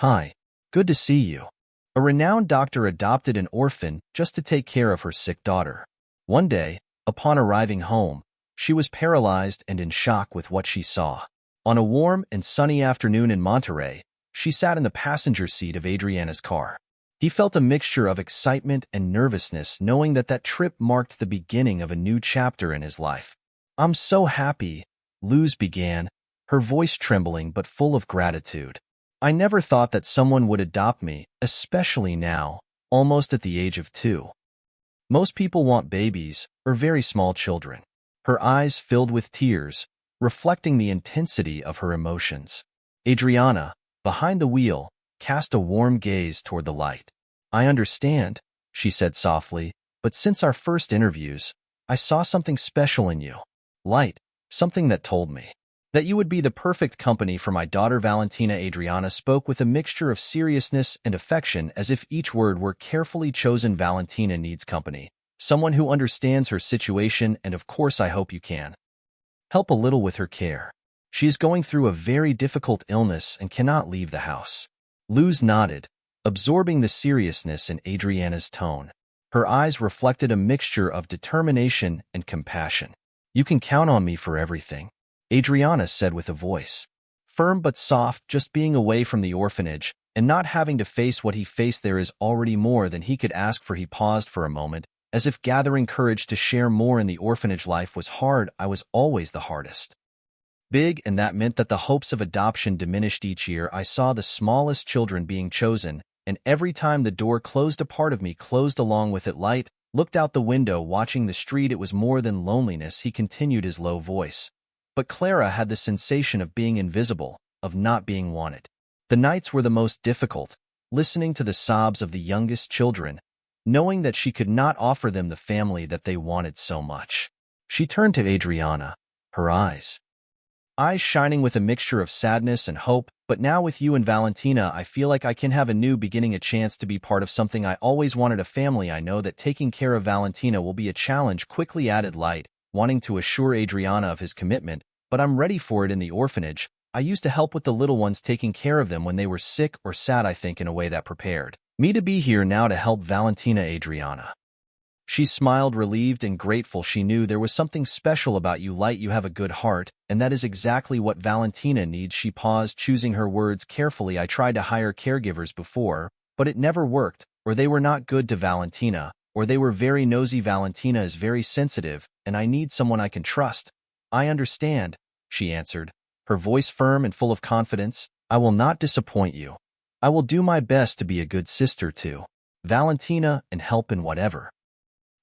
Hi, good to see you. A renowned doctor adopted an orphan just to take care of her sick daughter. One day, upon arriving home, she was paralyzed and in shock with what she saw. On a warm and sunny afternoon in Monterrey, she sat in the passenger seat of Adriana's car. He felt a mixture of excitement and nervousness knowing that trip marked the beginning of a new chapter in his life. "I'm so happy," Luz began, her voice trembling but full of gratitude. "I never thought that someone would adopt me, especially now, almost at the age of 2. Most people want babies or very small children." Her eyes filled with tears, reflecting the intensity of her emotions. Adriana, behind the wheel, cast a warm gaze toward the light. "I understand," she said softly, "but since our first interviews, I saw something special in you. Light, something that told me that you would be the perfect company for my daughter Valentina." Adriana spoke with a mixture of seriousness and affection as if each word were carefully chosen. "Valentina needs company, someone who understands her situation, and of course I hope you can help a little with her care. She is going through a very difficult illness and cannot leave the house." Luz nodded, absorbing the seriousness in Adriana's tone. Her eyes reflected a mixture of determination and compassion. "You can count on me for everything," Adriana said with a voice firm but soft. Just being away from the orphanage and not having to face what he faced there is already more than he could ask for. He paused for a moment, as if gathering courage to share more. "In the orphanage life was hard. I was always the hardest. Big, and that meant that the hopes of adoption diminished each year. I saw the smallest children being chosen, and every time the door closed, a part of me closed along with it." Light looked out the window, watching the street. "It was more than loneliness," he continued, his low voice. "But Clara had the sensation of being invisible, of not being wanted. The nights were the most difficult, listening to the sobs of the youngest children, knowing that she could not offer them the family that they wanted so much." She turned to Adriana, her eyes shining with a mixture of sadness and hope. "But now with you and Valentina, I feel like I can have a new beginning, a chance to be part of something I always wanted, a family. I know that taking care of Valentina will be a challenge," quickly added Light, wanting to assure Adriana of his commitment. "But I'm ready for it. In the orphanage, I used to help with the little ones, taking care of them when they were sick or sad. I think in a way that prepared me to be here now to help Valentina." Adriana, she smiled, relieved and grateful. She knew there was something special about you, Light. "You have a good heart, and that is exactly what Valentina needs." She paused, choosing her words carefully. "I tried to hire caregivers before, but it never worked, or they were not good to Valentina, or they were very nosy. Valentina is very sensitive, and I need someone I can trust." "I understand," she answered, her voice firm and full of confidence. "I will not disappoint you. I will do my best to be a good sister to Valentina and help in whatever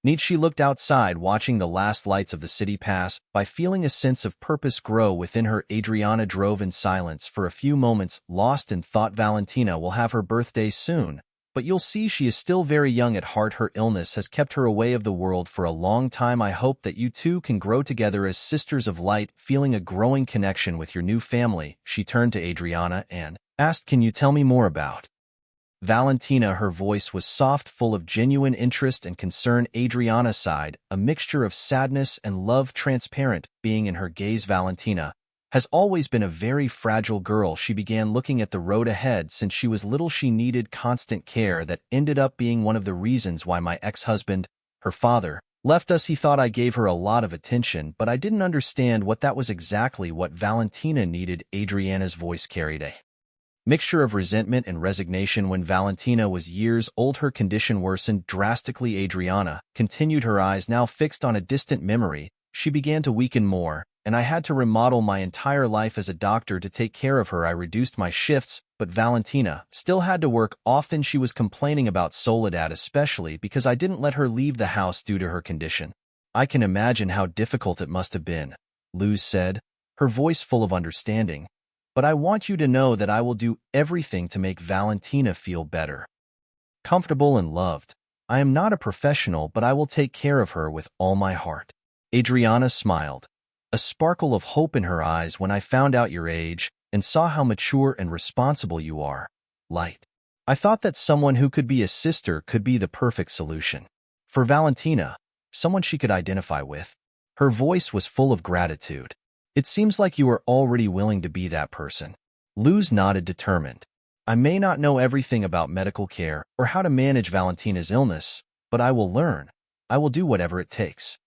need." She looked outside, watching the last lights of the city pass by, feeling a sense of purpose grow within her. Adriana drove in silence for a few moments, lost in thought. "Valentina will have her birthday soon, but you'll see she is still very young at heart. Her illness has kept her away of the world for a long time. I hope that you two can grow together as sisters of light." Feeling a growing connection with your new family, she turned to Adriana and asked, "Can you tell me more about Valentina?" Her voice was soft, full of genuine interest and concern. Adriana sighed, a mixture of sadness and love transparent being in her gaze. "Valentina has always been a very fragile girl. She began looking at the road ahead since she was little. She needed constant care. That ended up being one of the reasons why my ex-husband, her father, left us. He thought I gave her a lot of attention, but I didn't understand what that was exactly what Valentina needed." Adriana's voice carried a mixture of resentment and resignation. "When Valentina was years old, her condition worsened drastically." Adriana continued, her eyes now fixed on a distant memory. "She began to weaken more, and I had to remodel my entire life as a doctor to take care of her. I reduced my shifts, but Valentina still had to work often. She was complaining about Soledad, especially because I didn't let her leave the house due to her condition." "I can imagine how difficult it must have been," Luz said, her voice full of understanding. "But I want you to know that I will do everything to make Valentina feel better, comfortable and loved. I am not a professional, but I will take care of her with all my heart." Adriana smiled, a sparkle of hope in her eyes. "When I found out your age and saw how mature and responsible you are, Light, I thought that someone who could be a sister could be the perfect solution for Valentina, someone she could identify with." Her voice was full of gratitude. "It seems like you are already willing to be that person." Luz nodded, determined. I may not know everything about medical care or how to manage Valentina's illness, but I will learn. I will do whatever it takes.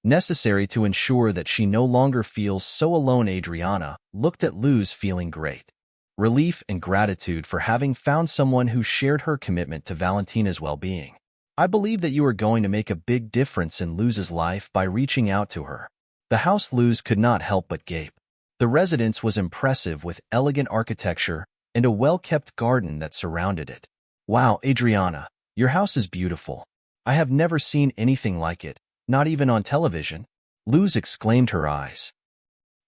Necessary to ensure that she no longer feels so alone. Adriana looked at Luz feeling great. Relief and gratitude for having found someone who shared her commitment to Valentina's well-being. I believe that you are going to make a big difference in Luz's life by reaching out to her. The house Luz could not help but gape. The residence was impressive with elegant architecture and a well-kept garden that surrounded it. Wow, Adriana, your house is beautiful. I have never seen anything like it, not even on television. Luz exclaimed, her eyes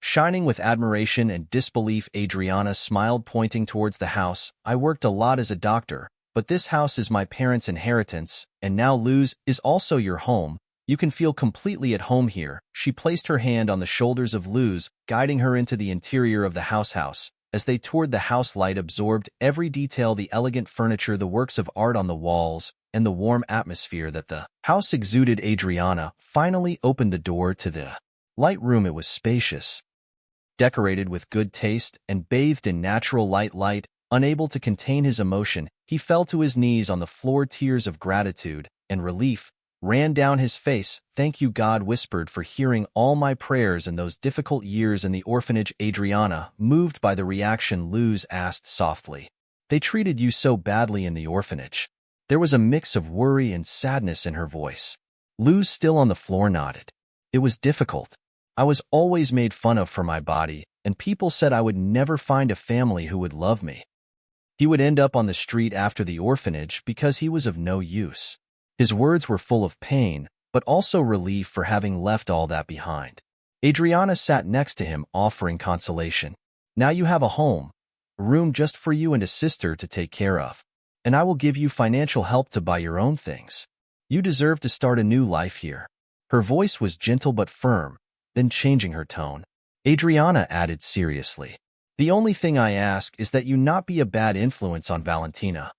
shining with admiration and disbelief. Adriana smiled, pointing towards the house. I worked a lot as a doctor, but this house is my parents' inheritance, and now Luz is also your home. You can feel completely at home here. She placed her hand on the shoulders of Luz, guiding her into the interior of the house. As they toured the house, light absorbed every detail, the elegant furniture, the works of art on the walls, and the warm atmosphere that the house exuded. Adriana finally opened the door to the light room. It was spacious, decorated with good taste, and bathed in natural light. Unable to contain his emotion, he fell to his knees on the floor. Tears of gratitude and relief ran down his face. Thank you, God whispered, for hearing all my prayers in those difficult years in the orphanage. Adriana, moved by the reaction, Luz asked softly, they treated you so badly in the orphanage? There was a mix of worry and sadness in her voice. Luz, still on the floor, nodded. It was difficult. I was always made fun of for my body, and people said I would never find a family who would love me. He would end up on the street after the orphanage because he was of no use. His words were full of pain, but also relief for having left all that behind. Adriana sat next to him, offering consolation. Now you have a home, a room just for you and a sister to take care of. And I will give you financial help to buy your own things. You deserve to start a new life here. Her voice was gentle but firm, then changing her tone, Adriana added seriously, the only thing I ask is that you not be a bad influence on Valentina.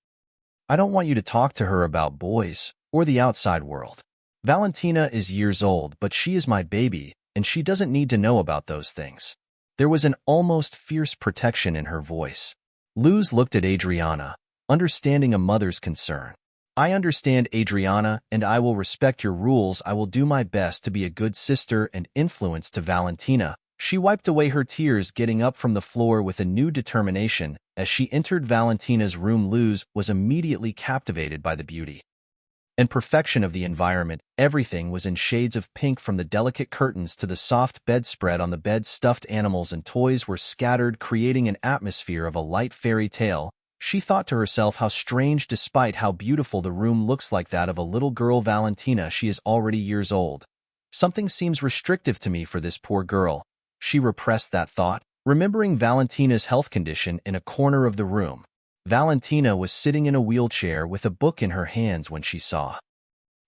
I don't want you to talk to her about boys or the outside world. Valentina is years old, but she is my baby, and she doesn't need to know about those things. There was an almost fierce protection in her voice. Luz looked at Adriana, understanding a mother's concern. I understand, Adriana, and I will respect your rules. I will do my best to be a good sister and influence to Valentina. She wiped away her tears, getting up from the floor with a new determination. As she entered Valentina's room, Luz was immediately captivated by the beauty and perfection of the environment. Everything was in shades of pink, from the delicate curtains to the soft bedspread on the bed. Stuffed animals and toys were scattered, creating an atmosphere of a light fairy tale. She thought to herself, how strange, despite how beautiful the room looks like that of a little girl. Valentina, she is already years old. Something seems restrictive to me for this poor girl. She repressed that thought, remembering Valentina's health condition. In a corner of the room, Valentina was sitting in a wheelchair with a book in her hands. When she saw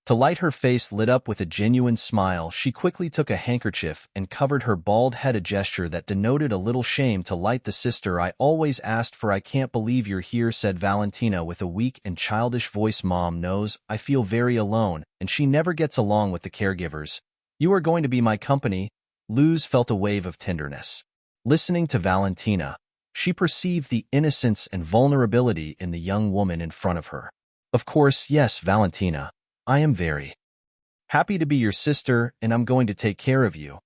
to light, her face lit up with a genuine smile. She quickly took a handkerchief and covered her bald head, a gesture that denoted a little shame. To light, the sister I always asked for. I can't believe you're here, said Valentina with a weak and childish voice. Mom knows I feel very alone, and she never gets along with the caregivers. You are going to be my company. Luz felt a wave of tenderness. Listening to Valentina, she perceived the innocence and vulnerability in the young woman in front of her. Of course, yes, Valentina. I am very happy to be your sister, and I'm going to take care of you.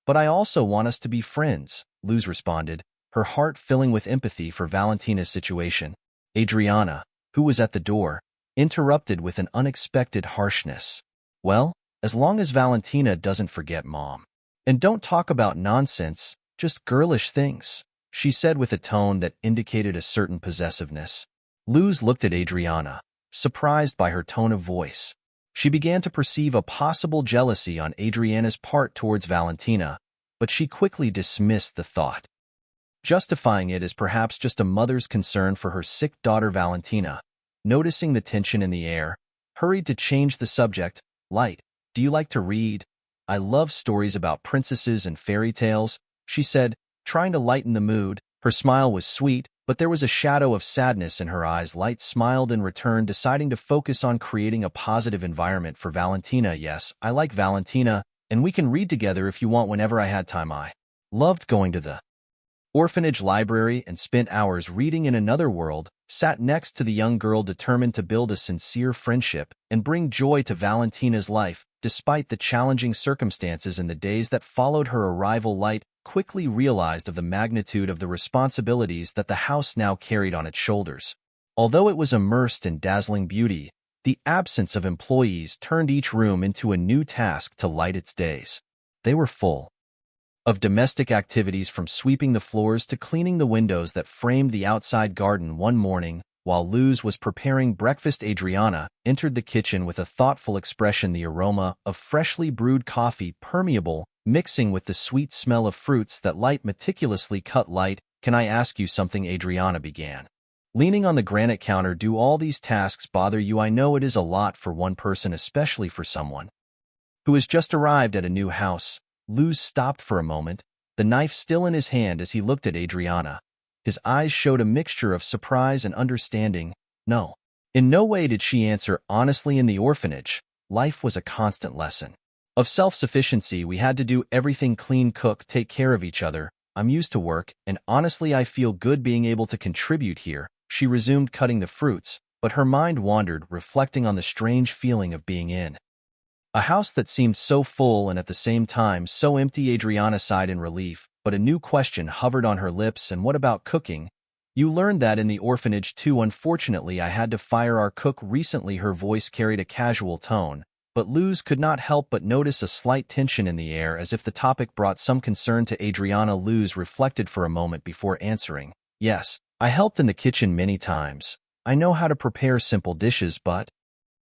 But I also want us to be friends, Luz responded, her heart filling with empathy for Valentina's situation. Adriana, who was at the door, interrupted with an unexpected harshness. Well, as long as Valentina doesn't forget Mom. And don't talk about nonsense, just girlish things, she said with a tone that indicated a certain possessiveness. Luz looked at Adriana, surprised by her tone of voice. She began to perceive a possible jealousy on Adriana's part towards Valentina, but she quickly dismissed the thought, justifying it as perhaps just a mother's concern for her sick daughter. Valentina, noticing the tension in the air, hurried to change the subject. Light, do you like to read? I love stories about princesses and fairy tales, she said, trying to lighten the mood. Her smile was sweet, but there was a shadow of sadness in her eyes. Light smiled in return, deciding to focus on creating a positive environment for Valentina. Yes, I like Valentina, and we can read together if you want. Whenever I had time, I loved going to the orphanage library and spent hours reading in another world, sat next to the young girl determined to build a sincere friendship and bring joy to Valentina's life, despite the challenging circumstances in the days that followed her arrival. Light quickly realized of the magnitude of the responsibilities that the house now carried on its shoulders. Although it was immersed in dazzling beauty, the absence of employees turned each room into a new task to light its days. They were full of domestic activities, from sweeping the floors to cleaning the windows that framed the outside garden. One morning, while Luz was preparing breakfast, Adriana entered the kitchen with a thoughtful expression, the aroma of freshly brewed coffee permeable, mixing with the sweet smell of fruits that Light meticulously cut. Light, can I ask you something? Adriana began, leaning on the granite counter. Do all these tasks bother you? I know it is a lot for one person, especially for someone who has just arrived at a new house. Luz stopped for a moment, the knife still in his hand as he looked at Adriana. His eyes showed a mixture of surprise and understanding. No. In no way did she answer honestly. In the orphanage, life was a constant lesson of self-sufficiency. We had to do everything: clean, cook, take care of each other. I'm used to work, and honestly I feel good being able to contribute here. She resumed cutting the fruits, but her mind wandered, reflecting on the strange feeling of being in a house that seemed so full and at the same time so empty. Adriana sighed in relief, but a new question hovered on her lips. And what about cooking? You learned that in the orphanage too? Unfortunately, I had to fire our cook recently. Her voice carried a casual tone, but Luz could not help but notice a slight tension in the air, as if the topic brought some concern to Adriana. Luz reflected for a moment before answering. Yes, I helped in the kitchen many times. I know how to prepare simple dishes, but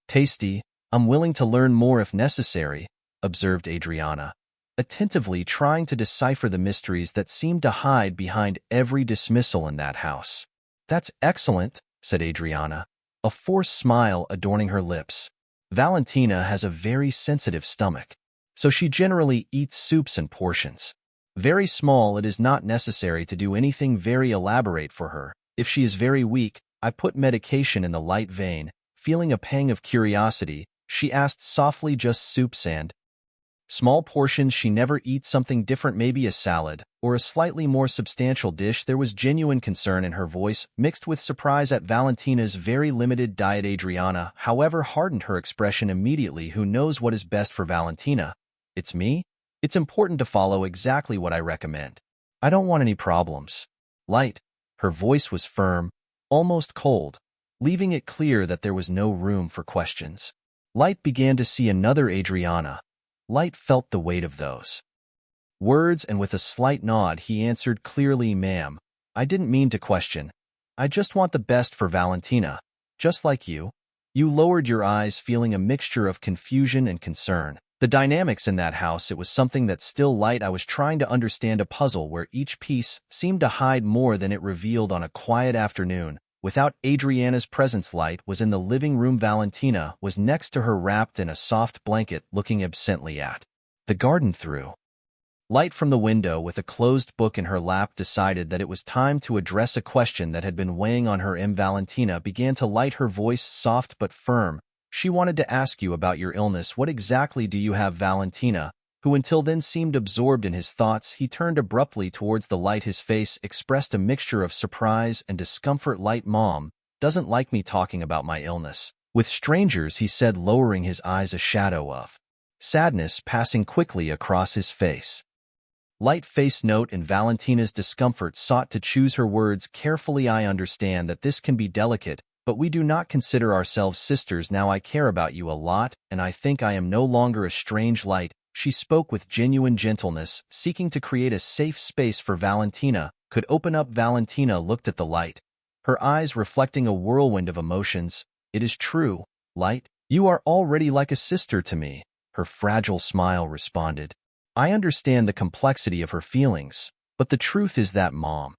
tasty. I'm willing to learn more if necessary, observed Adriana, attentively trying to decipher the mysteries that seemed to hide behind every dismissal in that house. That's excellent, said Adriana, a forced smile adorning her lips. Valentina has a very sensitive stomach, so she generally eats soups in portions. Very small. It is not necessary to do anything very elaborate for her. If she is very weak, I put medication in the light vein. Feeling a pang of curiosity, she asked softly, just soups and small portions? She never eats something different, maybe a salad, or a slightly more substantial dish? There was genuine concern in her voice, mixed with surprise at Valentina's very limited diet. Adriana, however, hardened her expression immediately. Who knows what is best for Valentina? It's me? It's important to follow exactly what I recommend. I don't want any problems. Light. Her voice was firm, almost cold, leaving it clear that there was no room for questions. Light began to see another Adriana. Light felt the weight of those words, and with a slight nod he answered clearly, ma'am, I didn't mean to question. I just want the best for Valentina, just like you. You lowered your eyes, feeling a mixture of confusion and concern. The dynamics in that house, it was something that still. Light, I was trying to understand a puzzle where each piece seemed to hide more than it revealed. On a quiet afternoon, without Adriana's presence, Light was in the living room. Valentina was next to her, wrapped in a soft blanket, looking absently at the garden through light from the window. With a closed book in her lap, decided that it was time to address a question that had been weighing on her. Valentina began to light, her voice soft but firm. She wanted to ask you about your illness. What exactly do you have? Valentina, who until then seemed absorbed in his thoughts, he turned abruptly towards the light. His face expressed a mixture of surprise and discomfort. Light, mom doesn't like me talking about my illness with strangers, he said, lowering his eyes, a shadow of sadness passing quickly across his face. Light face note in Valentina's discomfort sought to choose her words carefully. I understand that this can be delicate, but we do not consider ourselves sisters now. I care about you a lot, and I think I am no longer a strange. Light. She spoke with genuine gentleness, seeking to create a safe space for Valentina could open up. Valentina looked at the light, her eyes reflecting a whirlwind of emotions. It is true, Light. You are already like a sister to me, her fragile smile responded. I understand the complexity of her feelings, but the truth is that Mom,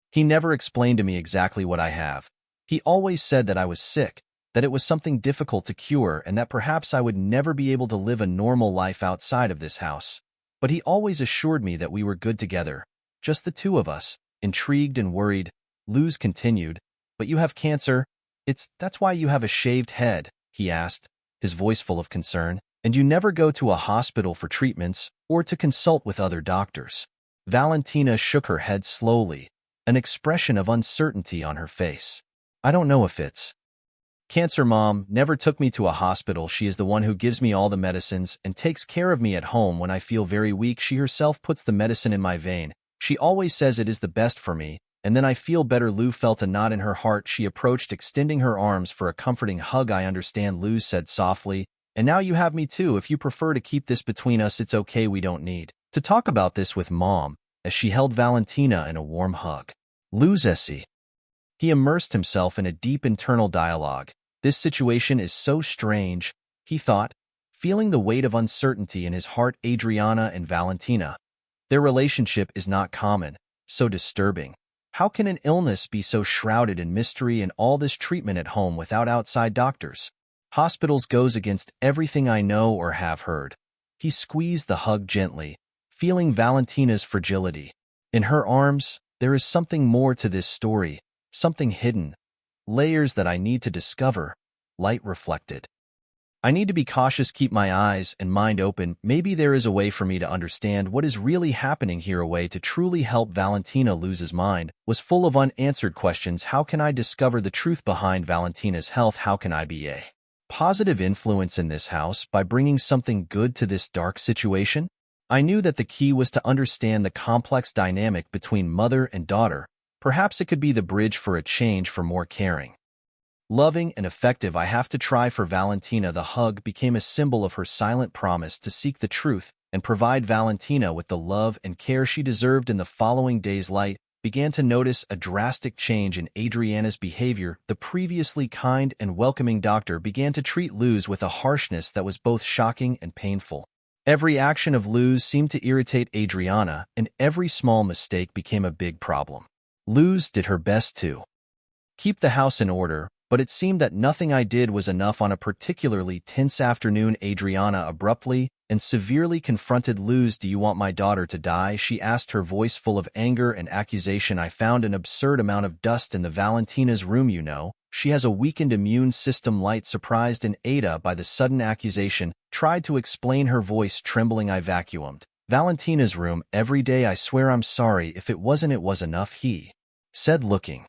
he never explained to me exactly what I have. He always said that I was sick, that it was something difficult to cure, and that perhaps I would never be able to live a normal life outside of this house. But he always assured me that we were good together, just the two of us. Intrigued and worried, Luz continued, but you have cancer. That's why you have a shaved head, he asked, his voice full of concern. And you never go to a hospital for treatments or to consult with other doctors. Valentina shook her head slowly, an expression of uncertainty on her face. I don't know if it's cancer. Mom never took me to a hospital. She is the one who gives me all the medicines and takes care of me at home when I feel very weak. She herself puts the medicine in my vein. She always says it is the best for me, and then I feel better. Lou felt a knot in her heart. She approached, extending her arms for a comforting hug. I understand, Lou said softly, and now you have me too. If you prefer to keep this between us, it's okay. We don't need to talk about this with Mom, as she held Valentina in a warm hug. Lou's essay. He immersed himself in a deep internal dialogue. This situation is so strange, he thought, feeling the weight of uncertainty in his heart. Adriana and Valentina. Their relationship is not common, so disturbing. How can an illness be so shrouded in mystery and all this treatment at home without outside doctors? Hospitals goes against everything I know or have heard. He squeezed the hug gently, feeling Valentina's fragility. In her arms, there is something more to this story, something hidden, layers that I need to discover, Light reflected. I need to be cautious, keep my eyes and mind open. Maybe there is a way for me to understand what is really happening here. A way to truly help Valentina. Lou's mind was full of unanswered questions. How can I discover the truth behind Valentina's health? How can I be a positive influence in this house by bringing something good to this dark situation? I knew that the key was to understand the complex dynamic between mother and daughter. Perhaps it could be the bridge for a change, for more caring, loving, and effective. I have to try. For Valentina, the hug became a symbol of her silent promise to seek the truth and provide Valentina with the love and care she deserved. In the following days, Light began to notice a drastic change in Adriana's behavior. The previously kind and welcoming doctor began to treat Luz with a harshness that was both shocking and painful. Every action of Luz seemed to irritate Adriana, and every small mistake became a big problem. Luz did her best to keep the house in order, but it seemed that nothing I did was enough. On a particularly tense afternoon, Adriana abruptly and severely confronted Luz. Do you want my daughter to die? She asked, her voice full of anger and accusation. I found an absurd amount of dust in the Valentina's room. You know, she has a weakened immune system. Light, surprised and Ada by the sudden accusation, tried to explain, her voice trembling. I vacuumed Valentina's room every day. I swear I'm sorry. If it wasn't, it was enough, he said, looking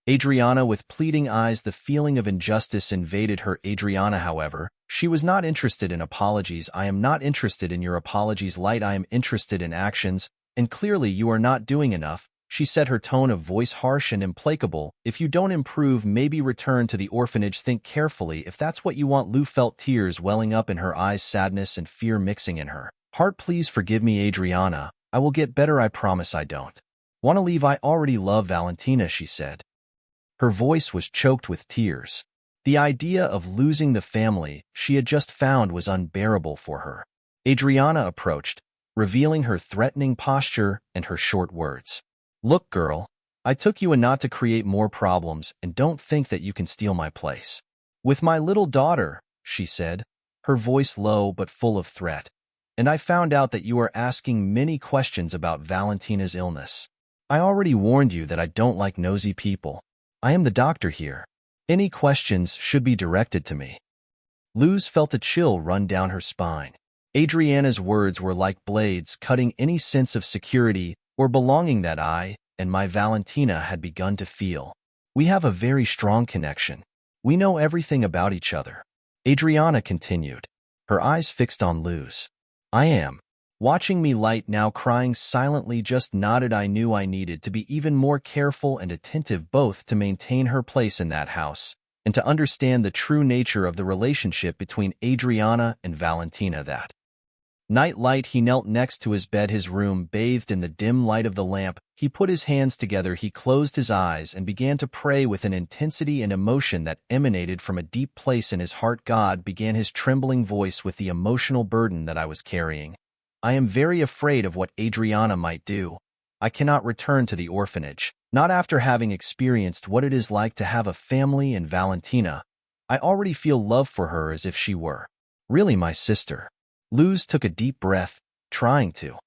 Adriana with pleading eyes. The feeling of injustice invaded her. Adriana, however, she was not interested in apologies. I am not interested in your apologies, Light. I am interested in actions, and clearly you are not doing enough, she said, her tone of voice harsh and implacable. If you don't improve, maybe return to the orphanage. Think carefully if that's what you want. Lou felt tears welling up in her eyes, sadness and fear mixing in her heart. Please forgive me, Adriana. I will get better. I promise. I don't want to leave. I already love Valentina, she said. Her voice was choked with tears. The idea of losing the family she had just found was unbearable for her. Adriana approached, revealing her threatening posture and her short words. Look, girl, I took you in not to create more problems, and don't think that you can steal my place with my little daughter, she said, her voice low but full of threat. And I found out that you are asking many questions about Valentina's illness. I already warned you that I don't like nosy people. I am the doctor here. Any questions should be directed to me. Luz felt a chill run down her spine. Adriana's words were like blades cutting any sense of security or belonging that I and my Valentina had begun to feel. We have a very strong connection. We know everything about each other, Adriana continued, her eyes fixed on Luz. I am. Watching me, Light, now crying silently, just nodded. I knew I needed to be even more careful and attentive, both to maintain her place in that house and to understand the true nature of the relationship between Adriana and Valentina. That night, Light, he knelt next to his bed, his room bathed in the dim light of the lamp. He put his hands together, he closed his eyes and began to pray with an intensity and emotion that emanated from a deep place in his heart. God, began his trembling voice, with the emotional burden that I was carrying, I am very afraid of what Adriana might do. I cannot return to the orphanage, not after having experienced what it is like to have a family. And Valentina, I already feel love for her as if she were really my sister. Luz took a deep breath, trying to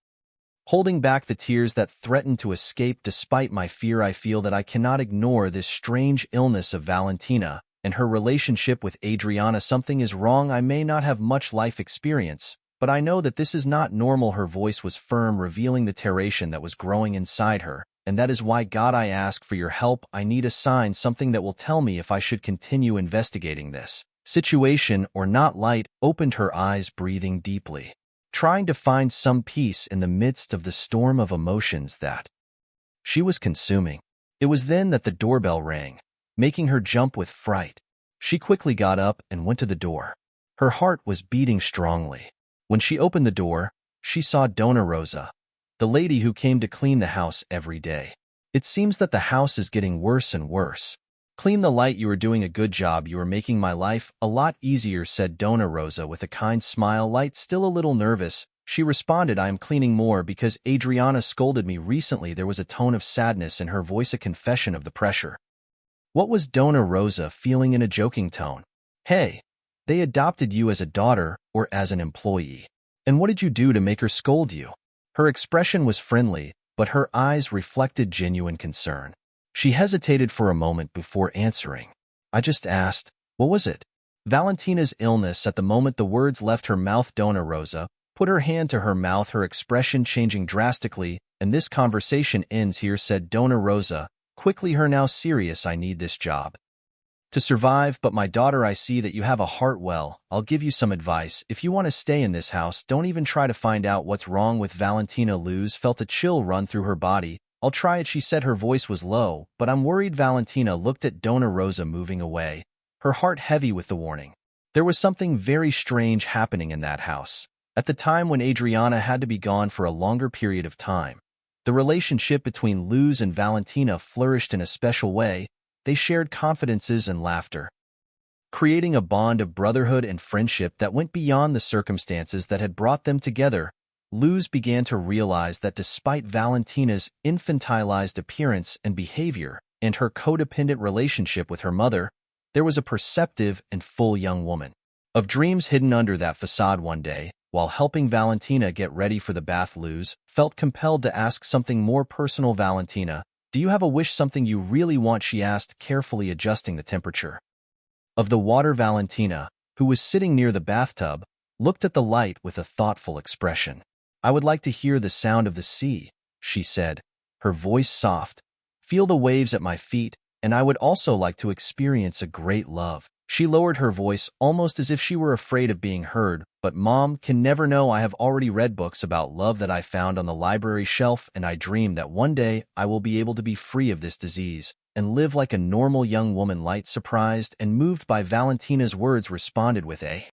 holding back the tears that threatened to escape. Despite my fear, I feel that I cannot ignore this strange illness of Valentina and her relationship with Adriana. Something is wrong. I may not have much life experience, But I know that this is not normal. Her voice was firm, revealing the terration that was growing inside her. And that is why, God, I ask for your help. I need a sign, something that will tell me if I should continue investigating this situation or not. Light opened her eyes, breathing deeply, trying to find some peace in the midst of the storm of emotions that she was consuming. It was then that the doorbell rang, making her jump with fright. She quickly got up and went to the door. Her heart was beating strongly. When she opened the door, she saw Dona Rosa, the lady who came to clean the house every day. It seems that the house is getting worse and worse. Clean the light. You are doing a good job. You are making my life a lot easier, said Dona Rosa with a kind smile. Light, still a little nervous, she responded, I am cleaning more because Adriana scolded me recently. There was a tone of sadness in her voice, a confession of the pressure. What was Dona Rosa feeling in a joking tone? Hey, they adopted you as a daughter or as an employee. And what did you do to make her scold you? Her expression was friendly, but her eyes reflected genuine concern. She hesitated for a moment before answering. I just asked, what was it? Valentina's illness. At the moment the words left her mouth, Dona Rosa put her hand to her mouth, her expression changing drastically. And this conversation ends here, said Dona Rosa quickly, her now serious. I need this job to survive, but my daughter, I see that you have a heart. Well, I'll give you some advice. If you want to stay in this house, don't even try to find out what's wrong with Valentina. Luz felt a chill run through her body. I'll try it, she said. Her voice was low, but I'm worried. Valentina looked at Dona Rosa moving away, her heart heavy with the warning. There was something very strange happening in that house. At the time when Adriana had to be gone for a longer period of time, the relationship between Luz and Valentina flourished in a special way. They shared confidences and laughter, creating a bond of brotherhood and friendship that went beyond the circumstances that had brought them together. Luz began to realize that despite Valentina's infantilized appearance and behavior and her codependent relationship with her mother, there was a perceptive and full young woman of dreams hidden under that facade. One day, while helping Valentina get ready for the bath, Luz felt compelled to ask something more personal. Valentina, do you have a wish, something you really want? She asked, carefully adjusting the temperature of the water. Valentina, who was sitting near the bathtub, looked at the light with a thoughtful expression. I would like to hear the sound of the sea, she said, her voice soft. Feel the waves at my feet, and I would also like to experience a great love. She lowered her voice almost as if she were afraid of being heard. But Mom can never know. I have already read books about love that I found on the library shelf, and I dream that one day I will be able to be free of this disease and live like a normal young woman. Light, surprised and moved by Valentina's words, responded with a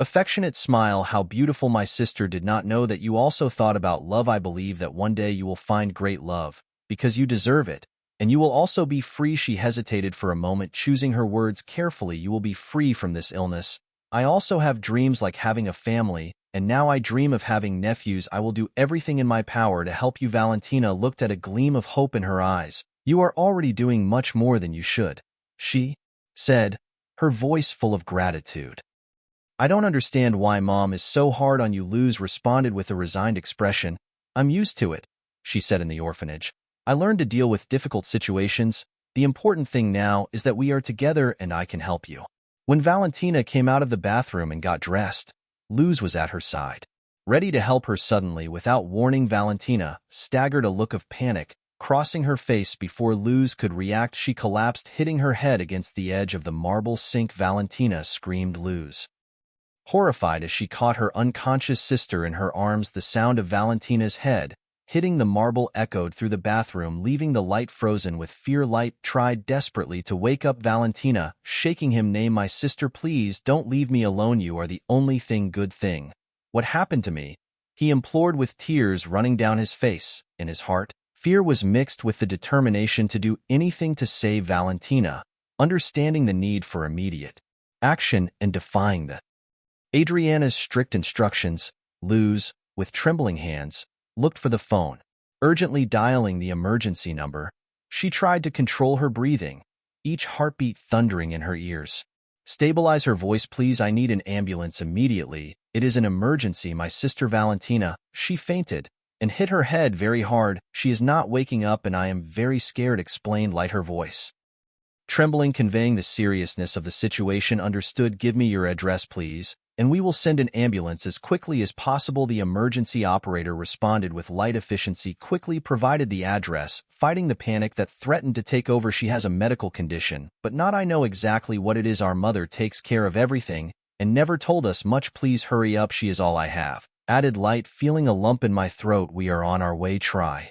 affectionate smile. How beautiful. My sister did not know that you also thought about love. I believe that one day you will find great love because you deserve it. And you will also be free. She hesitated for a moment, choosing her words carefully. You will be free from this illness. I also have dreams like having a family, and now I dream of having nephews. I will do everything in my power to help you. Valentina looked at a gleam of hope in her eyes. You are already doing much more than you should, she said, her voice full of gratitude. I don't understand why Mom is so hard on you. Luz responded with a resigned expression. I'm used to it, she said. In the orphanage, I learned to deal with difficult situations. The important thing now is that we are together and I can help you. When Valentina came out of the bathroom and got dressed, Luz was at her side, ready to help her. Suddenly, without warning, Valentina staggered, a look of panic crossing her face. Before Luz could react, she collapsed, hitting her head against the edge of the marble sink. Valentina screamed. Luz, horrified as she caught her unconscious sister in her arms, the sound of Valentina's head hitting the marble echoed through the bathroom, leaving the light frozen with fear. Light tried desperately to wake up Valentina, shaking him. Name my sister, please don't leave me alone. You are the only good thing. What happened to me? He implored with tears running down his face. In his heart, fear was mixed with the determination to do anything to save Valentina, understanding the need for immediate action and defying Adriana's strict instructions. Luz, with trembling hands, looked for the phone, urgently dialing the emergency number. She tried to control her breathing, each heartbeat thundering in her ears. Stabilize her voice, please. I need an ambulance immediately. It is an emergency. My sister Valentina, she fainted and hit her head very hard. She is not waking up and I am very scared, explained Light, her voice trembling, conveying the seriousness of the situation. Understood. Give me your address, please. and we will send an ambulance as quickly as possible." The emergency operator responded with light efficiency, quickly provided the address, fighting the panic that threatened to take over. "She has a medical condition, but not I know exactly what it is. Our mother takes care of everything and never told us much. Please hurry up. She is all I have," added Light, feeling a lump in my throat. "We are on our way. Try.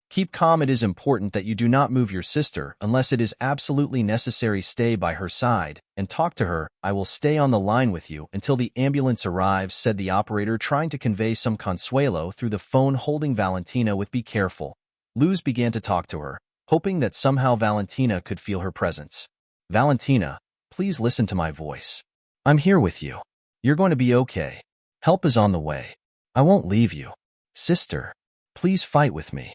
Keep calm. It is important that you do not move your sister unless it is absolutely necessary. Stay by her side and talk to her. I will stay on the line with you until the ambulance arrives," said the operator, trying to convey some consuelo through the phone. Holding Valentina with "Be careful," Luz began to talk to her, hoping that somehow Valentina could feel her presence. "Valentina, please listen to my voice. I'm here with you. You're going to be okay. Help is on the way. I won't leave you. Sister, please fight with me,"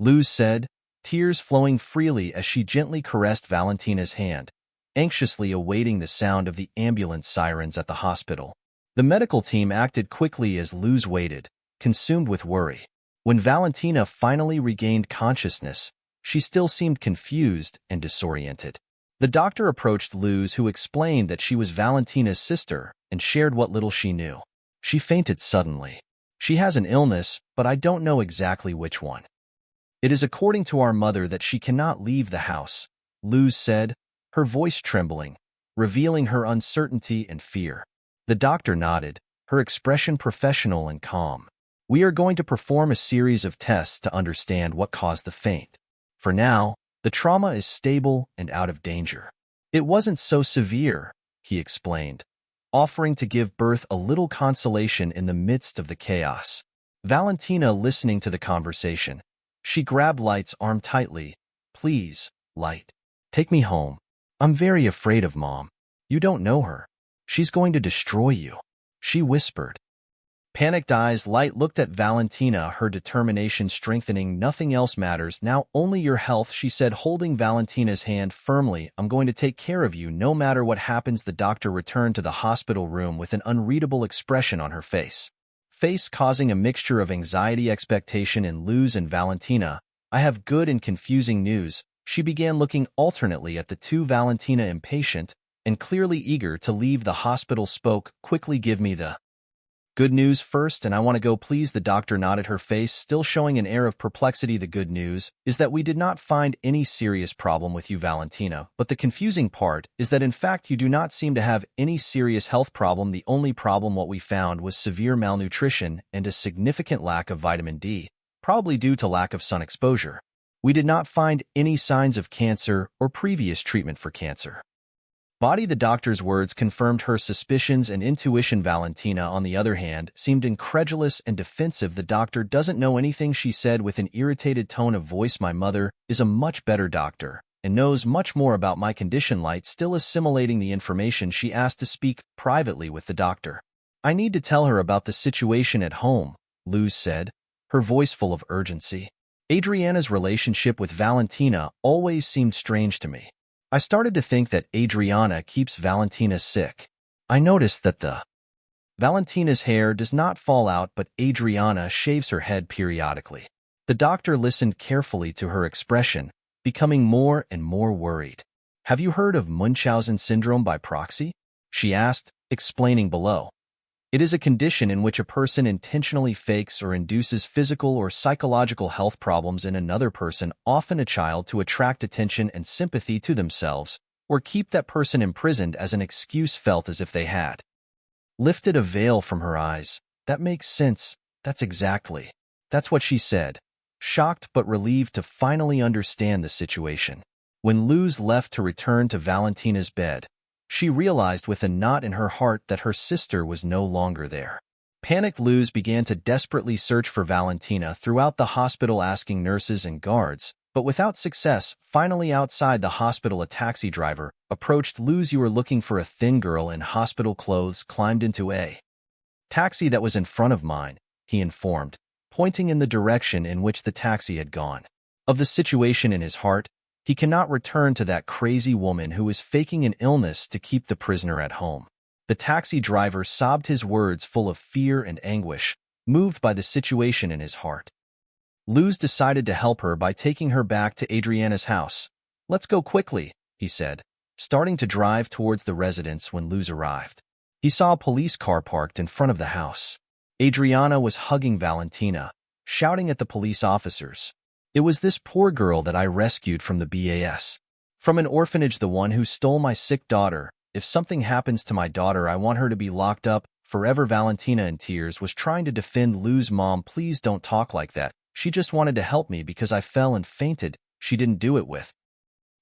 Luz said, tears flowing freely as she gently caressed Valentina's hand, anxiously awaiting the sound of the ambulance sirens at the hospital. The medical team acted quickly as Luz waited, consumed with worry. When Valentina finally regained consciousness, she still seemed confused and disoriented. The doctor approached Luz, who explained that she was Valentina's sister and shared what little she knew. "She fainted suddenly. She has an illness, but I don't know exactly which one. It is according to our mother that she cannot leave the house," Luz said, her voice trembling, revealing her uncertainty and fear. The doctor nodded, her expression professional and calm. "We are going to perform a series of tests to understand what caused the faint. For now, the trauma is stable and out of danger." "It wasn't so severe," he explained, offering to give birth a little consolation in the midst of the chaos. Valentina listening to the conversation. She grabbed Light's arm tightly. "Please, Light, take me home. I'm very afraid of Mom. You don't know her. She's going to destroy you," she whispered. Panicked eyes, Light looked at Valentina, her determination strengthening. "Nothing else matters now, only your health," she said, holding Valentina's hand firmly. "I'm going to take care of you no matter what happens." The doctor returned to the hospital room with an unreadable expression on her face, causing a mixture of anxiety, expectation in Luz and Valentina. "I have good and confusing news." She began, looking alternately at the two. Valentina, impatient and clearly eager to leave the hospital, spoke quickly. "Give me the good news first, and I want to go, please." The doctor nodded, her face still showing an air of perplexity. "The good news is that we did not find any serious problem with you, Valentina, but the confusing part is that in fact you do not seem to have any serious health problem. The only problem what we found was severe malnutrition and a significant lack of vitamin D, probably due to lack of sun exposure. We did not find any signs of cancer or previous treatment for cancer." Body. The doctor's words confirmed her suspicions and intuition. Valentina, on the other hand, seemed incredulous and defensive. "The doctor doesn't know anything," she said with an irritated tone of voice. "My mother is a much better doctor and knows much more about my condition." Light, still assimilating the information, she asked to speak privately with the doctor. "I need to tell her about the situation at home," Luz said, her voice full of urgency. "Adriana's relationship with Valentina always seemed strange to me. I started to think that Adriana keeps Valentina sick. I noticed that Valentina's hair does not fall out, but Adriana shaves her head periodically." The doctor listened carefully to her expression, becoming more and more worried. "Have you heard of Munchausen syndrome by proxy?" she asked, explaining below. "It is a condition in which a person intentionally fakes or induces physical or psychological health problems in another person, often a child, to attract attention and sympathy to themselves, or keep that person imprisoned as an excuse." Felt as if they had lifted a veil from her eyes. "That makes sense. That's what she said, shocked but relieved to finally understand the situation. When Luz left to return to Valentina's bed, she realized with a knot in her heart that her sister was no longer there. Panicked, Luz began to desperately search for Valentina throughout the hospital, asking nurses and guards, but without success. Finally, outside the hospital, a taxi driver approached Luz. "You were looking for a thin girl in hospital clothes climbed into a taxi that was in front of mine," he informed, pointing in the direction in which the taxi had gone. Of the situation in his heart, he cannot return to that crazy woman who is faking an illness to keep the prisoner at home. The taxi driver sobbed, his words full of fear and anguish, moved by the situation in his heart. Luz decided to help her by taking her back to Adriana's house. "Let's go quickly," he said, starting to drive towards the residence when Luz arrived. He saw a police car parked in front of the house. Adriana was hugging Valentina, shouting at the police officers. "It was this poor girl that I rescued from the BAS. From an orphanage, the one who stole my sick daughter. If something happens to my daughter, I want her to be locked up forever." Valentina, in tears, was trying to defend Lou's mom. "Please don't talk like that. She just wanted to help me because I fell and fainted. She didn't do it with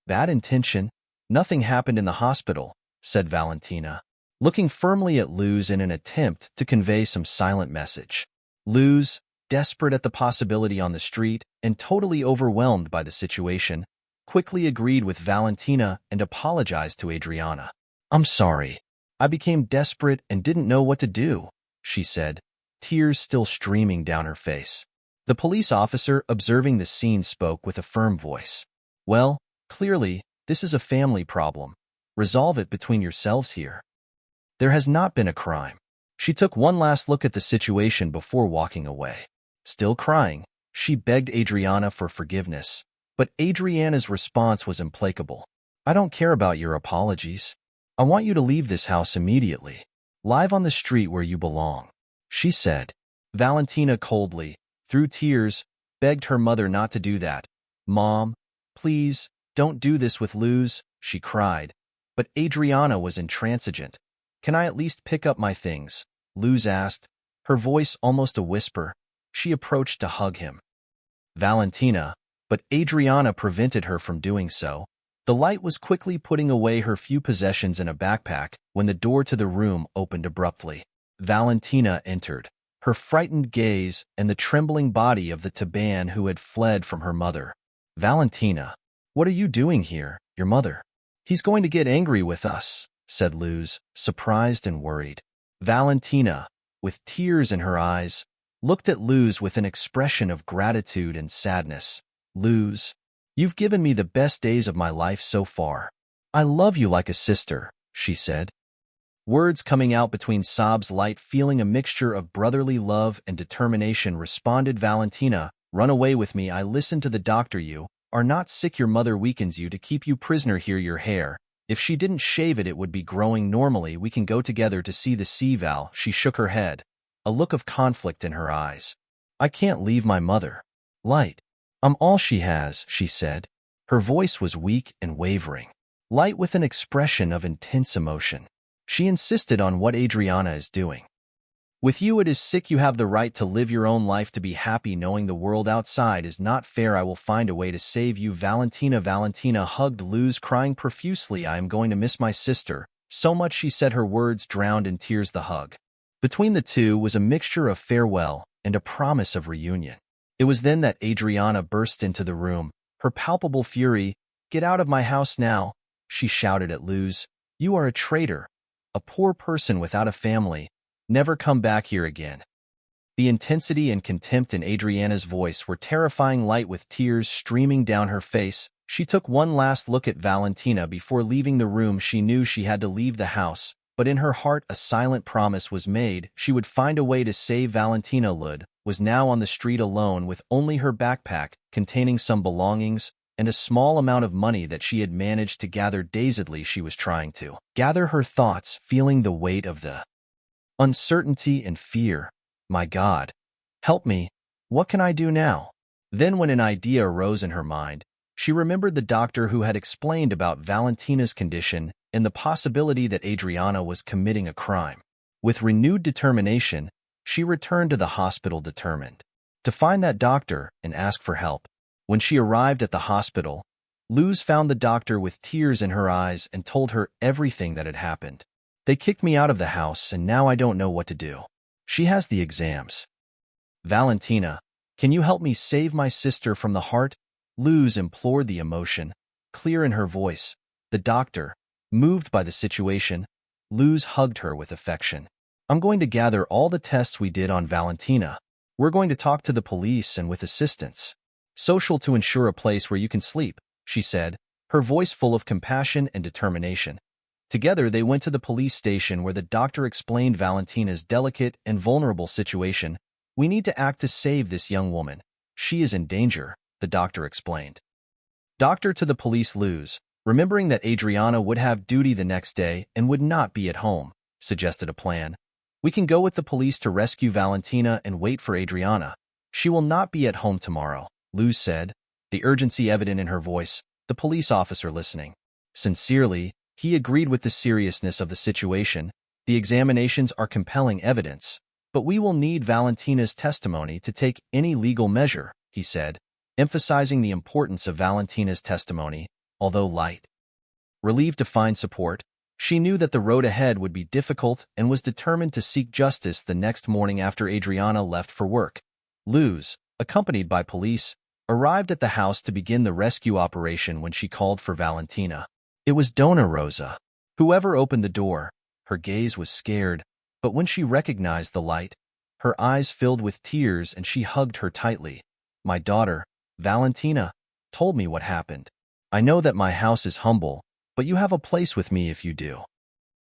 bad intention. Nothing happened in the hospital," said Valentina, looking firmly at Luz in an attempt to convey some silent message. Luz, desperate at the possibility on the street and totally overwhelmed by the situation, quickly agreed with Valentina and apologized to Adriana. "I'm sorry. I became desperate and didn't know what to do," she said, tears still streaming down her face. The police officer observing the scene spoke with a firm voice. "Well, clearly, this is a family problem. Resolve it between yourselves here. There has not been a crime." She took one last look at the situation before walking away. Still crying, she begged Adriana for forgiveness, but Adriana's response was implacable. "I don't care about your apologies. I want you to leave this house immediately. Live on the street where you belong," she said. Valentina coldly, through tears, begged her mother not to do that. "Mom, please, don't do this with Luz," she cried. But Adriana was intransigent. "Can I at least pick up my things?" Luz asked, her voice almost a whisper. She approached to hug him. Valentina, but Adriana prevented her from doing so. The light was quickly putting away her few possessions in a backpack when the door to the room opened abruptly. Valentina entered, her frightened gaze and the trembling body of the Taban who had fled from her mother. "Valentina, what are you doing here? Your mother." "He's going to get angry with us," said Luz, surprised and worried. Valentina, with tears in her eyes, looked at Luz with an expression of gratitude and sadness. "Luz, you've given me the best days of my life so far. I love you like a sister," she said. Words coming out between sobs, light feeling a mixture of brotherly love and determination. Responded Valentina, "Run away with me. I listened to the doctor. You are not sick. Your mother weakens you to keep you prisoner here. Your hair, if she didn't shave it, it would be growing normally. We can go together to see the sea." Val, she shook her head, a look of conflict in her eyes. "I can't leave my mother. Light, I'm all she has," she said. Her voice was weak and wavering, light with an expression of intense emotion. She insisted on what Adriana is doing. "With you it is sick. You have the right to live your own life, to be happy, knowing the world outside is not fair. I will find a way to save you." Valentina hugged Luz, crying profusely. "I am going to miss my sister so much," she said, her words drowned in tears. The hug between the two was a mixture of farewell and a promise of reunion. It was then that Adriana burst into the room, her palpable fury. "Get out of my house now," she shouted at Luz. "You are a traitor, a poor person without a family. Never come back here again." The intensity and contempt in Adriana's voice were terrifying. Light, with tears streaming down her face, she took one last look at Valentina before leaving the room. She knew she had to leave the house, but in her heart a silent promise was made. She would find a way to save Valentina. Lud was now on the street alone with only her backpack containing some belongings and a small amount of money that she had managed to gather. Dazedly, she was trying to gather her thoughts, feeling the weight of the uncertainty and fear. "My God, help me. What can I do now?" Then, when an idea arose in her mind, she remembered the doctor who had explained about Valentina's condition and the possibility that Adriana was committing a crime. With renewed determination, she returned to the hospital, determined to find that doctor and ask for help. When she arrived at the hospital, Luz found the doctor with tears in her eyes and told her everything that had happened. "They kicked me out of the house, and now I don't know what to do. She has the exams. Valentina, can you help me save my sister from the heart?" Luz implored, the emotion clear in her voice. The doctor, moved by the situation, Luz hugged her with affection. "I'm going to gather all the tests we did on Valentina. We're going to talk to the police and with assistance social to ensure a place where you can sleep," she said, her voice full of compassion and determination. Together they went to the police station where the doctor explained Valentina's delicate and vulnerable situation. "We need to act to save this young woman. She is in danger," the doctor explained. Doctor to the police. Luz, remembering that Adriana would have duty the next day and would not be at home, suggested a plan. We can go with the police to rescue Valentina and wait for Adriana. She will not be at home tomorrow, Luz said, the urgency evident in her voice, the police officer listening. Sincerely, he agreed with the seriousness of the situation. The examinations are compelling evidence, but we will need Valentina's testimony to take any legal measure, he said, emphasizing the importance of Valentina's testimony, although light. Relieved to find support, she knew that the road ahead would be difficult and was determined to seek justice the next morning after Adriana left for work. Luz, accompanied by police, arrived at the house to begin the rescue operation when she called for Valentina. It was Dona Rosa. Whoever opened the door, her gaze was scared, but when she recognized the light, her eyes filled with tears and she hugged her tightly. My daughter, Valentina, told me what happened. I know that my house is humble, but you have a place with me if you do.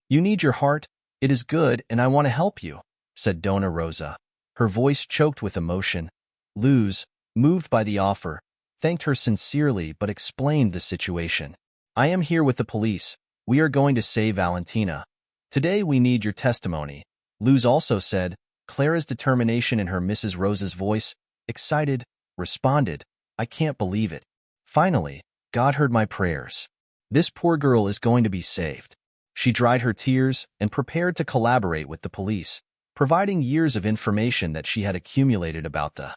You need your heart, it is good, and I want to help you, said Dona Rosa. Her voice choked with emotion. Luz, moved by the offer, thanked her sincerely but explained the situation. I am here with the police. We are going to save Valentina. Today we need your testimony. Luz also said, Clara's determination in her Mrs. Rosa's voice, excited, responded, I can't believe it. Finally, God heard my prayers. This poor girl is going to be saved. She dried her tears and prepared to collaborate with the police, providing years of information that she had accumulated about the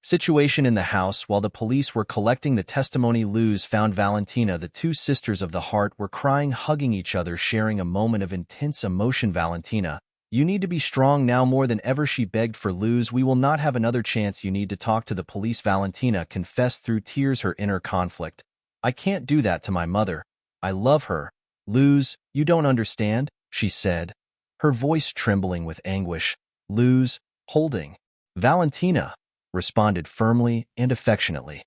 situation in the house. While the police were collecting the testimony, Luz found Valentina. The two sisters of the heart were crying, hugging each other, sharing a moment of intense emotion. Valentina, you need to be strong now more than ever, she begged for Luz. We will not have another chance. You need to talk to the police. Valentina confessed through tears her inner conflict. I can't do that to my mother. I love her. Luz, you don't understand, she said, her voice trembling with anguish. Luz, holding Valentina, responded firmly and affectionately.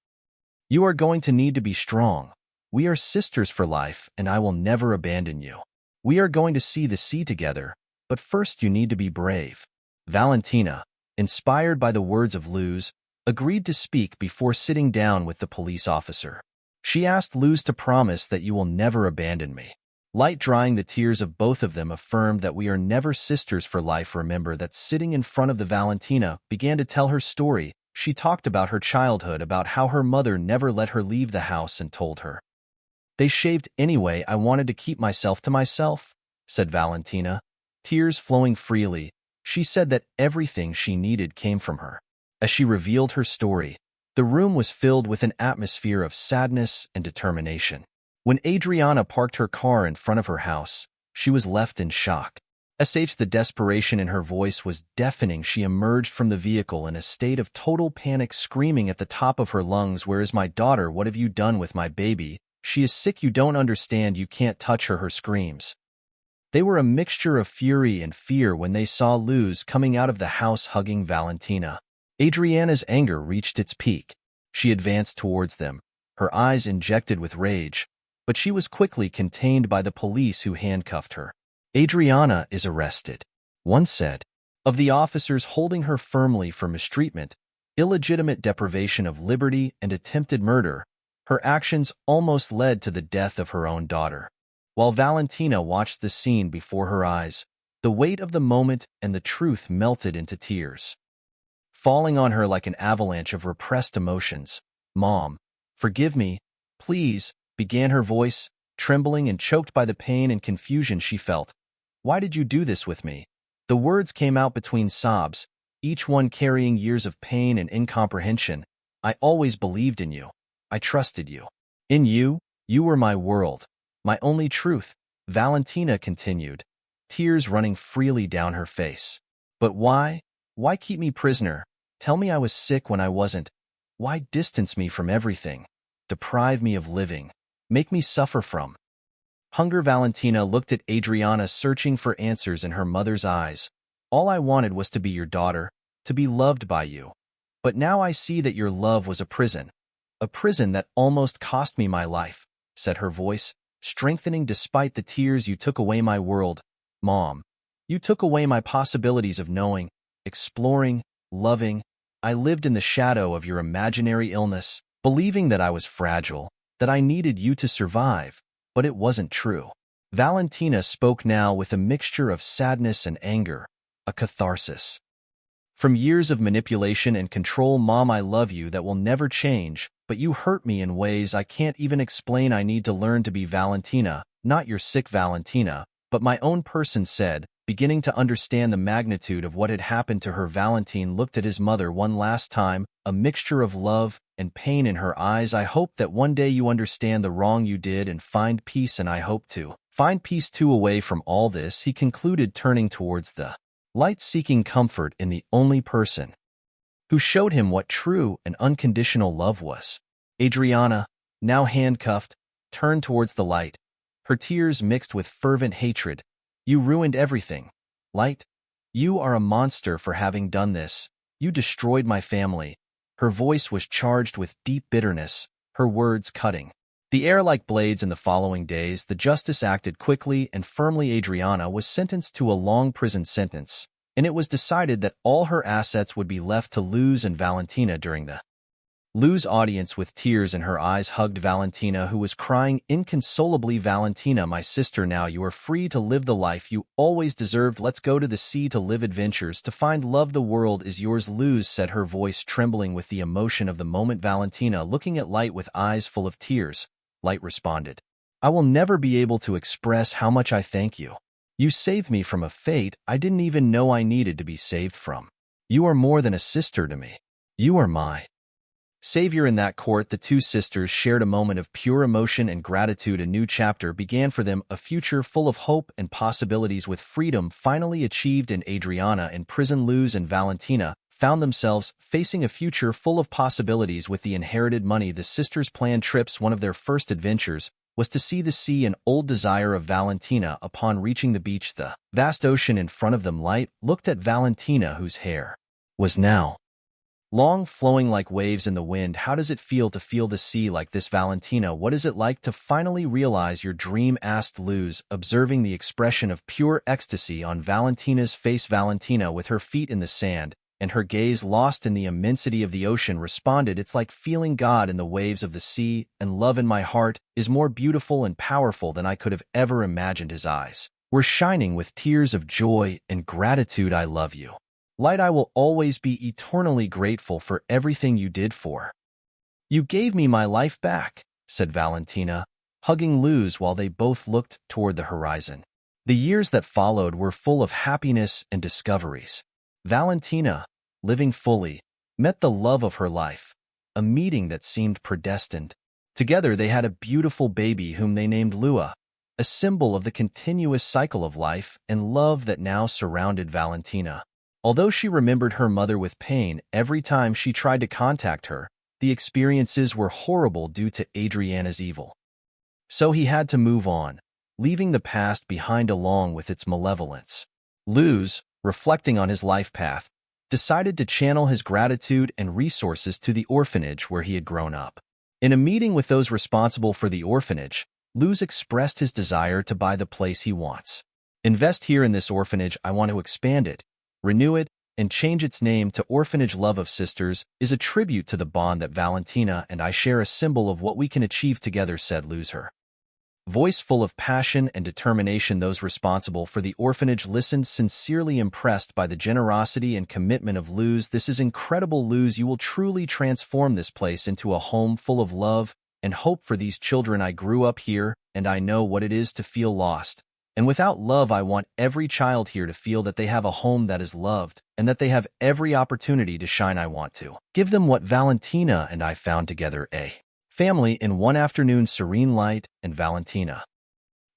You are going to need to be strong. We are sisters for life, and I will never abandon you. We are going to see the sea together, but first you need to be brave. Valentina, inspired by the words of Luz, agreed to speak before sitting down with the police officer. She asked Luz to promise that you will never abandon me. Light drying the tears of both of them affirmed that we are never sisters for life. Remember that sitting in front of the Valentina began to tell her story. She talked about her childhood, about how her mother never let her leave the house and told her. They shaved anyway. I wanted to keep myself to myself, said Valentina, tears flowing freely. She said that everything she needed came from her. As she revealed her story, the room was filled with an atmosphere of sadness and determination. When Adriana parked her car in front of her house, she was left in shock. The desperation in her voice was deafening. She emerged from the vehicle in a state of total panic, screaming at the top of her lungs, Where is my daughter? What have you done with my baby? She is sick. You don't understand. You can't touch her. Her screams. They were a mixture of fury and fear when they saw Luz coming out of the house hugging Valentina. Adriana's anger reached its peak. She advanced towards them, her eyes injected with rage, but she was quickly contained by the police who handcuffed her. Adriana is arrested, one said, of the officers holding her firmly for mistreatment, illegitimate deprivation of liberty, and attempted murder. Her actions almost led to the death of her own daughter. While Valentina watched the scene before her eyes, the weight of the moment and the truth melted into tears, falling on her like an avalanche of repressed emotions. Mom, forgive me, please, began her voice, trembling and choked by the pain and confusion she felt. Why did you do this with me? The words came out between sobs, each one carrying years of pain and incomprehension. I always believed in you. I trusted you. In you, you were my world, my only truth, Valentina continued, tears running freely down her face. But why? Why keep me prisoner? Tell me I was sick when I wasn't. Why distance me from everything? Deprive me of living. Make me suffer from hunger. Valentina looked at Adriana, searching for answers in her mother's eyes. All I wanted was to be your daughter, to be loved by you. But now I see that your love was a prison that almost cost me my life, said her voice, strengthening despite the tears. You took away my world, Mom. You took away my possibilities of knowing, exploring, loving. I lived in the shadow of your imaginary illness, believing that I was fragile, that I needed you to survive, but it wasn't true. Valentina spoke now with a mixture of sadness and anger, a catharsis. From years of manipulation and control, Mom, I love you, that will never change, but you hurt me in ways I can't even explain. I need to learn to be Valentina, not your sick Valentina, but my own person, said, beginning to understand the magnitude of what had happened to her. Valentine looked at his mother one last time, a mixture of love and pain in her eyes. I hope that one day you understand the wrong you did and find peace, and I hope to find peace too away from all this, he concluded, turning towards the light, seeking comfort in the only person who showed him what true and unconditional love was. Adriana, now handcuffed, turned towards the light, her tears mixed with fervent hatred. You ruined everything. Light, you are a monster for having done this. You destroyed my family. Her voice was charged with deep bitterness, her words cutting the air like blades. In the following days, the justice acted quickly and firmly. Adriana was sentenced to a long prison sentence, and it was decided that all her assets would be left to Luz and Valentina. During the Luz audience, with tears in her eyes, hugged Valentina, who was crying inconsolably. Valentina, my sister, now you are free to live the life you always deserved. Let's go to the sea to live adventures, to find love. The world is yours. Luz said, her voice trembling with the emotion of the moment. Valentina, looking at Light with eyes full of tears. Light responded, I will never be able to express how much I thank you. You saved me from a fate I didn't even know I needed to be saved from. You are more than a sister to me. You are my savior. In that court, the two sisters shared a moment of pure emotion and gratitude. A new chapter began for them, a future full of hope and possibilities. With freedom finally achieved in Adriana in prison, Luz and Valentina found themselves facing a future full of possibilities. With the inherited money, the sisters planned trips. One of their first adventures was to see the sea, an old desire of Valentina. Upon reaching the beach, the vast ocean in front of them, Light looked at Valentina, whose hair was now long, flowing like waves in the wind. How does it feel to feel the sea like this, Valentina? What is it like to finally realize your dream? Asked Luz, observing the expression of pure ecstasy on Valentina's face. Valentina, with her feet in the sand and her gaze lost in the immensity of the ocean, responded, it's like feeling God in the waves of the sea, and love in my heart is more beautiful and powerful than I could have ever imagined. His eyes were shining with tears of joy and gratitude. I love you, Light. I will always be eternally grateful for everything you did for. You gave me my life back, said Valentina, hugging Luz while they both looked toward the horizon. The years that followed were full of happiness and discoveries. Valentina, living fully, met the love of her life, a meeting that seemed predestined. Together they had a beautiful baby whom they named Lua, a symbol of the continuous cycle of life and love that now surrounded Valentina. Although she remembered her mother with pain every time she tried to contact her, the experiences were horrible due to Adriana's evil. So he had to move on, leaving the past behind along with its malevolence. Luz, reflecting on his life path, decided to channel his gratitude and resources to the orphanage where he had grown up. In a meeting with those responsible for the orphanage, Luz expressed his desire to buy the place he wants. Invest here in this orphanage. I want to expand it, renew it, and change its name to Orphanage Love of Sisters is a tribute to the bond that Valentina and I share, a symbol of what we can achieve together, said Luz, her voice full of passion and determination. Those responsible for the orphanage listened, sincerely impressed by the generosity and commitment of Luz. This is incredible, Luz. You will truly transform this place into a home full of love and hope for these children. I grew up here, and I know what it is to feel lost. And without love, I want every child here to feel that they have a home that is loved and that they have every opportunity to shine. I want to give them what Valentina and I found together, a family. In one afternoon, serene Light and Valentina.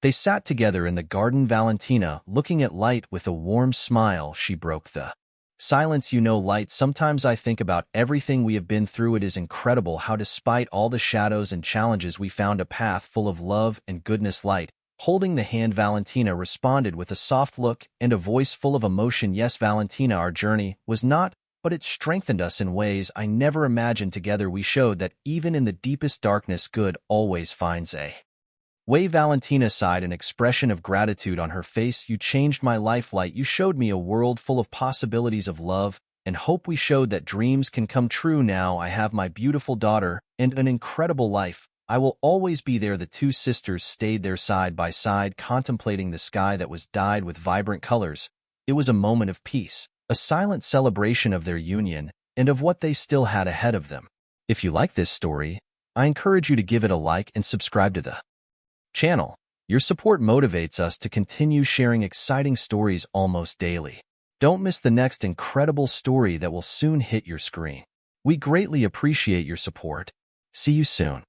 They sat together in the garden. Valentina, looking at Light with a warm smile, she broke the silence. You know, Light, sometimes I think about everything we have been through. It is incredible how, despite all the shadows and challenges, we found a path full of love and goodness. Light, holding the hand, Valentina responded with a soft look and a voice full of emotion. Yes, Valentina, our journey was not, but it strengthened us in ways I never imagined. Together we showed that even in the deepest darkness, good always finds a way. Valentina sighed, an expression of gratitude on her face. You changed my life, Light. You showed me a world full of possibilities of love and hope. We showed that dreams can come true. Now I have my beautiful daughter and an incredible life. I will always be there. The two sisters stayed there side by side, contemplating the sky that was dyed with vibrant colors. It was a moment of peace, a silent celebration of their union and of what they still had ahead of them. If you like this story, I encourage you to give it a like and subscribe to the channel. Your support motivates us to continue sharing exciting stories almost daily. Don't miss the next incredible story that will soon hit your screen. We greatly appreciate your support. See you soon.